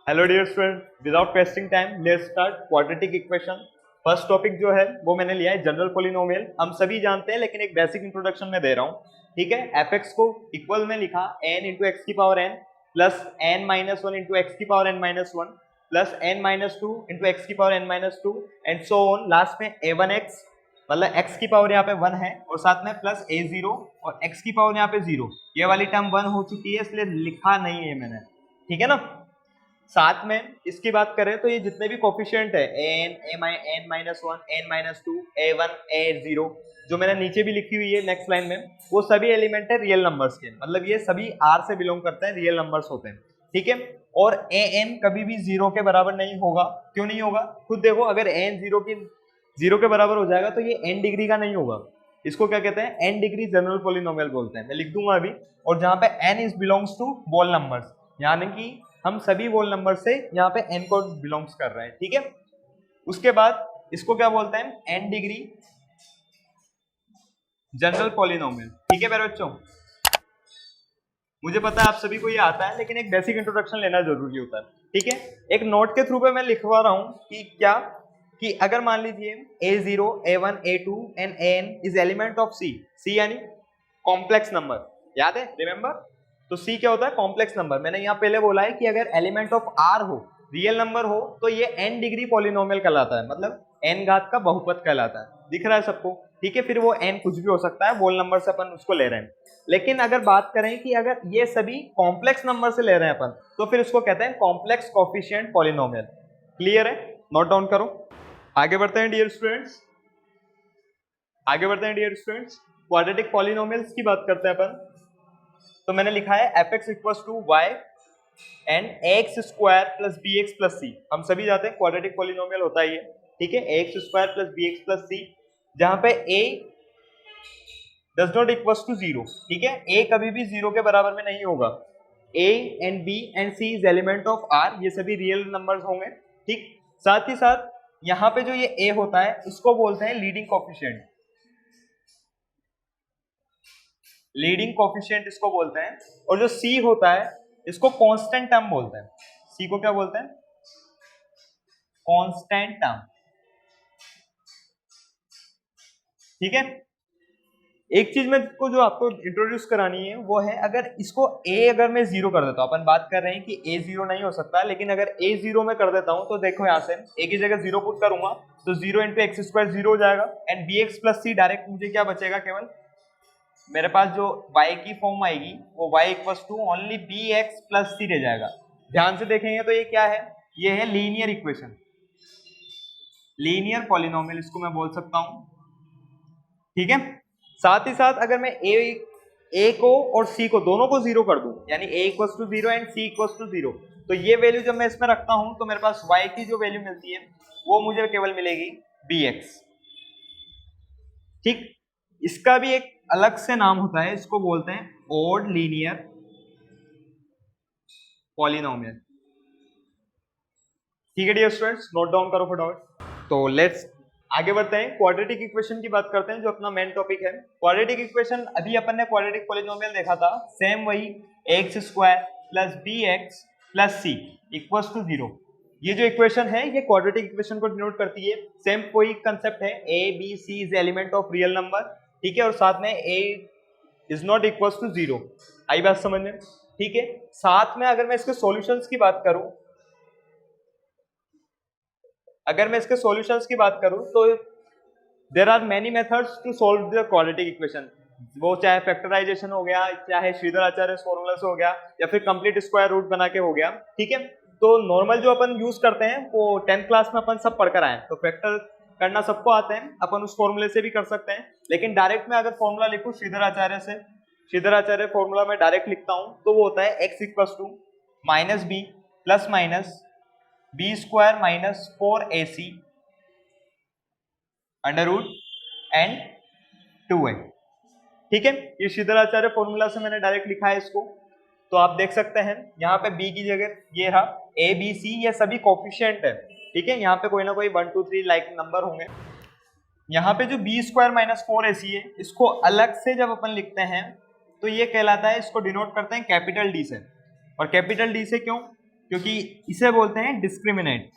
Hello dear student, without wasting time let's start quadratic equation. First topic जो है वो मैंने लिया है जनरल पॉलिनोमियल। हम सभी जानते हैं लेकिन एक बेसिक इंट्रोडक्शन में दे रहा हूँ। ठीक है, एफ एक्स को इक्वल में लिखा एन इंटू एक्स की power n plus n minus one into x की power n minus one plus n minus two into x की power n minus two and so on. Last में a one x, मतलब x की power यहाँ पे one है और साथ में प्लस ए जीरो और एक्स की पावर यहाँ पे जीरो। ये वाली टर्म वन हो चुकी है इसलिए लिखा नहीं है मैंने। ठीक है ना। साथ में इसकी बात करें तो ये जितने भी कोफिशिएंट है n n minus one n minus two a one a zero, जो मैंने नीचे भी लिखी हुई है नेक्स्ट लाइन में, वो सभी एलिमेंट है रियल नंबर्स के। मतलब ये सभी आर से बिलोंग करते हैं, रियल नंबर्स होते हैं। ठीक है। और ए एन कभी भी जीरो के बराबर नहीं होगा। क्यों नहीं होगा? खुद देखो, अगर एन जीरो के बराबर हो जाएगा तो ये एन डिग्री का नहीं होगा। इसको क्या कहते हैं? एन डिग्री जनरल पॉलिनोमियल बोलते हैं। मैं लिख दूंगा अभी। और जहां पे n is belongs to whole numbers, यानी कि हम सभी होल नंबर से यहाँ पे n को बिलोंग्स कर रहे हैं। ठीक है। उसके बाद इसको क्या बोलते हैं? n degree general polynomial. ठीक है मेरे बच्चों, मुझे पता है आप सभी को ये आता है लेकिन एक बेसिक इंट्रोडक्शन लेना जरूरी होता है। ठीक है। एक नोट के थ्रू पे मैं लिखवा रहा हूँ कि क्या, कि अगर मान लीजिए a0 a1 a2 and an is element of c यानी कॉम्प्लेक्स नंबर। याद है? रिमेंबर? तो C क्या होता है? Complex number. मैंने यहाँ पहले बोला है कि अगर एलिमेंट ऑफ R हो, रियल नंबर हो, तो ये n डिग्री पॉलिनोमियल कहलाता है, मतलब n घात का बहुपद कहलाता है। दिख रहा है सबको? ठीक है। फिर वो n कुछ भी हो सकता है, होल नंबर से अपन उसको ले रहे हैं। लेकिन अगर बात करें कि अगर ये सभी कॉम्प्लेक्स नंबर से ले रहे हैं अपन, तो फिर उसको कहते हैं कॉम्प्लेक्स कोफिशिएंट पॉलिनोमियल। क्लियर है? नोट डाउन करो। आगे बढ़ते हैं डियर स्टूडेंट्स, क्वाड्रेटिक पॉलिनोमियल्स की बात करते हैं अपन। तो मैंने लिखा है f x equals to y and x square plus b x plus c. हम सभी जानते हैं क्वाड्रेटिक पॉलिनोमियल होता है ये। ठीक है, x square plus b x plus c, जहां पे a does not equals to zero. ठीक है, a कभी भी जीरो के बराबर में नहीं होगा। a and b and c is element of r, ये सभी रियल नंबर्स होंगे। ठीक। साथ ही साथ यहाँ पे जो ये a होता है इसको बोलते हैं लीडिंग कोफिशिएंट। इसको बोलते हैं। और जो c होता है इसको कांस्टेंट टर्म बोलते हैं। c को क्या बोलते हैं? Constant term. ठीक है। एक चीज में को जो आपको इंट्रोड्यूस करानी है वो है, अगर इसको अगर मैं जीरो कर देता हूं, अपन बात कर रहे हैं कि a जीरो नहीं हो सकता, लेकिन अगर a जीरो में कर देता हूं तो देखो यहां से a की जगह जीरो पुट करूंगा तो zero into x square zero हो जाएगा and b x plus c. Direct मुझे क्या बचेगा? केवल मेरे पास जो y की फॉर्म आएगी वो y equals to only b x plus c रह जाएगा। ध्यान से देखेंगे तो ये क्या है? ये है लीनियर इक्वेशन, लीनियर पॉलिनोमियल इसको मैं बोल सकता हूं। ठीक है। साथ ही साथ अगर मैं a को और c को दोनों को जीरो कर दूं, यानी a equals to zero and c equals to zero, तो ये वैल्यू जब मैं इसमें रखता हूं तो मेरे पास y की जो वैल्यू मिलती है वो मुझे केवल मिलेगी bx। ठीक। इसका भी एक अलग से नाम होता है, इसको बोलते हैं ओड लीनियर पॉलिनोमियल। ठीक है डियर स्टूडेंट्स, नोट डाउन करो फटाफट। तो लेट्स आगे बढ़ते हैं, क्वाड्रेटिक इक्वेशन की बात करते हैं जो अपना मेन टॉपिक है। क्वाड्रेटिक इक्वेशन, अभी अपन ने क्वाड्रेटिक पॉलिनोमियल देखा था, सेम वही x square plus b x plus c equals to zero. ये जो इक्वेशन है ये क्वाड्रेटिक इक्वेशन को डिनोट करती है। सेम कोई कंसेप्ट है, a b c is element of real number. ठीक है। और साथ में a is not equals to zero. आई बात समझ में? ठीक है। साथ में अगर मैं इसके सॉल्यूशंस की बात करूं, तो there are many methods to solve the quadratic equation. वो चाहे फैक्टराइजेशन हो गया, चाहे श्रीधर आचार्य फॉर्मूला से हो गया, या फिर कंप्लीट स्क्वायर रूट बना के हो गया। ठीक है। तो नॉर्मल जो अपन यूज करते हैं वो 10th क्लास में अपन सब पढ़कर आए, तो फैक्टर करना सबको आते हैं, अपन उस फॉर्मूले से भी कर सकते हैं। लेकिन डायरेक्ट में अगर फॉर्मूला लिखूं श्रीधर आचार्य फॉर्मूला में डायरेक्ट लिखता हूं तो वो होता है x equals to minus b plus minus b square minus 4ac under root and 2a। ठीक है। ये श्रीधराचार्य फॉर्मूला से मैंने डायरेक्ट लिखा है इसको। तो आप देख सकते हैं यहाँ पे b की जगह ये रहा a b c, ये सभी कोफिशिएंट है। ठीक है। यहाँ पे कोई ना कोई 1 2 3 लाइक नंबर होंगे। यहाँ पे जो बी स्क्वायर माइनस 4ac है, इसको अलग से जब अपन लिखते हैं तो ये कहलाता है, इसको डिनोट करते हैं कैपिटल डी से। और कैपिटल डी से क्यों? क्योंकि इसे बोलते हैं डिस्क्रिमिनेट।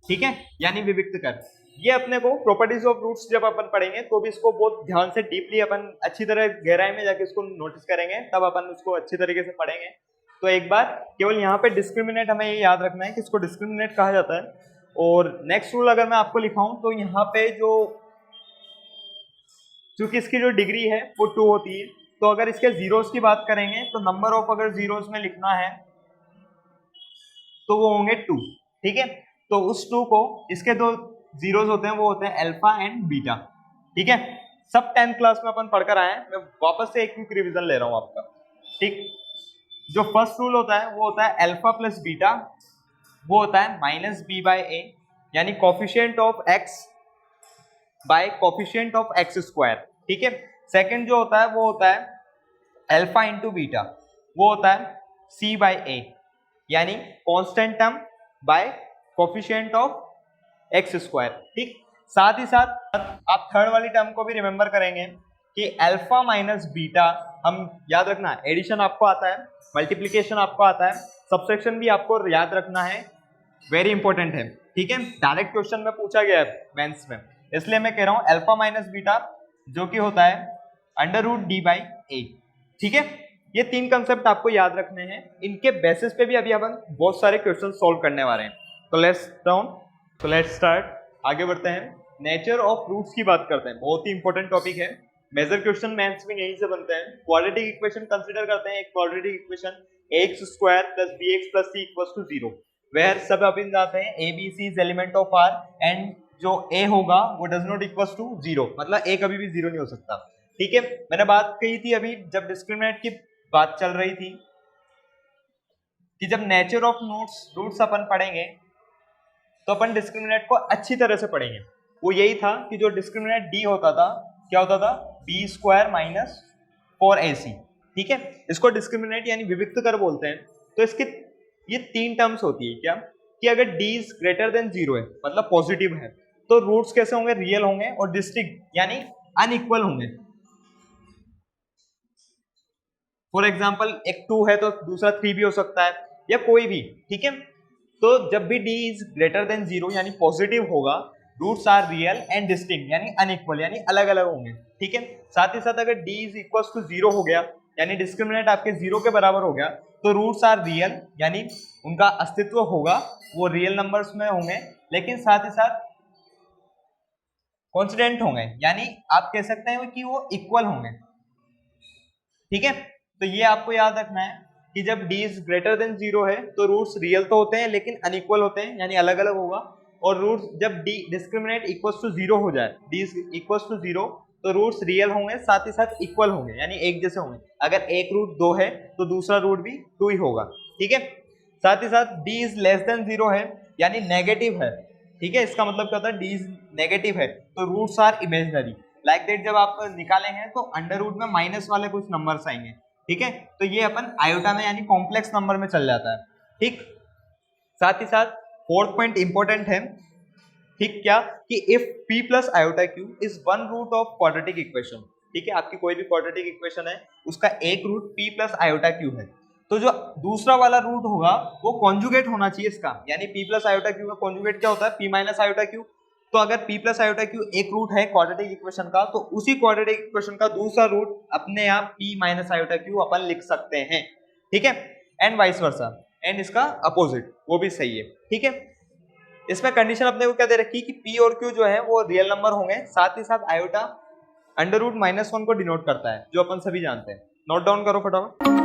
ठीक है, यानी विविक्त कर। ये अपने को प्रॉपर्टीज ऑफ रूट्स जब अपन पढ़ेंगे तो भी इसको बहुत ध्यान से डीपली अपन अच्छी तरह गहराई में जाके इसको नोटिस करेंगे, तब अपन उसको अच्छी तरीके से पढ़ेंगे। तो एक बार केवल यहाँ पे डिस्क्रिमिनेट हमें ये याद रखना है कि इसको डिस्क्रिमिनेट कहा जाता है। और नेक्स्ट रूल अगर मैं आपको लिखाऊं तो यहाँ पे जो चूंकि इसकी जो डिग्री है वो 2 होती है, तो अगर इसके जीरोस की बात करेंगे तो नंबर ऑफ अगर जीरोस में लिखना है तो वो होंगे 2। ठीक है, तो उस 2 को इसके दो जीरोस होते हैं वो होते हैं अल्फा एंड बीटा। ठीक है, सब 10th क्लास में अपन पढ़कर आए हैं, मैं वापस से एक क्विक रिवीजन ले रहा हूं आपका। ठीक, जो फर्स्ट रूल होता है वो होता है अल्फा प्लस बीटा, वो होता है माइनस बी बाय ए, यानी coefficient of x bye coefficient of x square. ठीक है, सेकंड जो होता है वो होता है अल्फा इंटू बीटा, वो होता है सी बाय ए, यानी constant term by coefficient of x square. ठीक, साथ ही साथ आप थर्ड वाली टर्म को भी रिमेंबर करेंगे कि अल्फा माइनस बीटा, हम याद रखना एडिशन आपको आता है, मल्टीप्लिकेशन आपको आता है, सब्सट्रैक्शन भी आपको याद रखना है, वेरी इंपॉर्टेंट है। ठीक है, डायरेक्ट क्वेश्चन में पूछा गया है मेंस में, इसलिए मैं कह रहा हूं अल्फा माइनस बीटा जो कि होता है अंडर रूट डी बाई ए। ठीक है, ये 3 कंसेप्ट आपको याद रखने हैं, इनके बेसिस पे भी अभी अपन बहुत सारे क्वेश्चन सॉल्व करने वाले हैं। तो लेट्स स्टार्ट, आगे बढ़ते हैं। नेचर ऑफ रूट्स की बात करते हैं, बहुत ही इंपॉर्टेंट टॉपिक है, मेजर क्वेश्चन मैथ्स में यहीं से बनते हैं। क्वाड्रेटिक इक्वेशन कंसीडर करते हैं, एक quadratic equation ax square plus bx plus c equals to 0, where सब अपन जाते हैं a b c is element of r and जो a होगा वो डज नॉट इक्वल्स टू 0, मतलब a कभी भी 0 नहीं हो सकता। ठीक है, मैंने बात कही थी अभी जब डिस्क्रिमिनेंट की बात चल रही थी कि जब नेचर ऑफ रूट्स अपन पढ़ेंगे तो अपन डिस्क्रिमिनेंट को अच्छी तरह से पढ़ेंगे। वो यही था कि जो डिस्क्रिमिनेंट d होता था क्या होता था, बी स्क्वायर माइनस 4ac। ठीक है, इसको डिस्क्रिमिनेंट यानी विविक्त कर बोलते हैं। तो इसके ये 3 टर्म्स होती है क्या, कि अगर d इज ग्रेटर देन 0 है मतलब पॉजिटिव है, तो रूट्स कैसे होंगे, रियल होंगे, और डिस्टिंक्ट यानी अनइक्वल होंगे। फॉर एग्जाम्पल एक 2 है तो दूसरा 3 भी हो सकता है, या कोई भी। ठीक है, तो जब भी d इज ग्रेटर देन 0 यानी पॉजिटिव होगा, roots are real and distinct यानी अनइक्वल यानी अलग अलग होंगे। ठीक है, साथ ही साथ अगर d इज इक्वल्स टू 0 हो गया यानी डिस्क्रिमिनेंट आपके 0 के बराबर हो गया, तो रूट्स आर रियल यानी उनका अस्तित्व होगा, वो रियल नंबर्स में होंगे, लेकिन साथ ही साथ कॉन्स्टेंट होंगे, यानी आप कह सकते हैं कि वो इक्वल होंगे। ठीक है, तो ये आपको याद रखना है कि जब d इज ग्रेटर देन 0 है तो रूट्स रियल तो होते हैं लेकिन अनइक्वल होते हैं यानी अलग अलग होगा, और रूट्स जब d डिस्क्रिमिनेंट इक्वल्स टू 0 हो जाए, d इक्वल्स टू 0, तो रूट्स रियल होंगे, साथ ही साथ इक्वल होंगे यानी एक जैसे होंगे। अगर एक रूट 2 है तो दूसरा रूट भी 2 ही होगा। ठीक है, साथ ही साथ d इज लेस देन 0 है यानी नेगेटिव है। ठीक है, इसका मतलब क्या होता है, d इज नेगेटिव है तो roots are imaginary, like that जब आप निकालेंगे तो अंडर रूट में माइनस वाले कुछ नंबर्स आएंगे। ठीक है, तो ये अपन आयोटा में यानी कॉम्प्लेक्स नंबर में चल जाता है। ठीक, साथ ही साथ फोर्थ पॉइंट इंपॉर्टेंट है। ठीक, क्या कि if p plus iota q is one root of quadratic equation. ठीक है, आपकी कोई भी क्वाड्रेटिक इक्वेशन है उसका एक root p plus iota q है, तो जो दूसरा वाला रूट होगा वो कॉन्जुगेट होना चाहिए इसका, यानी p प्लस आयोटा क्यू का कॉन्जुगेट क्या होता है, p माइनस आयोटा क्यू। तो अगर p प्लस आयोटा क्यू एक रूट है क्वाड्रेटिक इक्वेशन का, तो उसी क्वाड्रेटिक इक्वेशन का दूसरा रूट अपने आप p माइनस आयोटा क्यू अपन लिख सकते हैं। ठीक है, एंड वाइस वर्सा, एंड इसका अपोजिट वो भी सही है। ठीक है, इसमें कंडीशन अपने को क्या दे रखी है कि p और q जो है वो रियल नंबर होंगे, साथ ही साथ आयोटा अंडर रूट -1 को डिनोट करता है, जो अपन सभी जानते हैं। नोट डाउन करो फटाफट।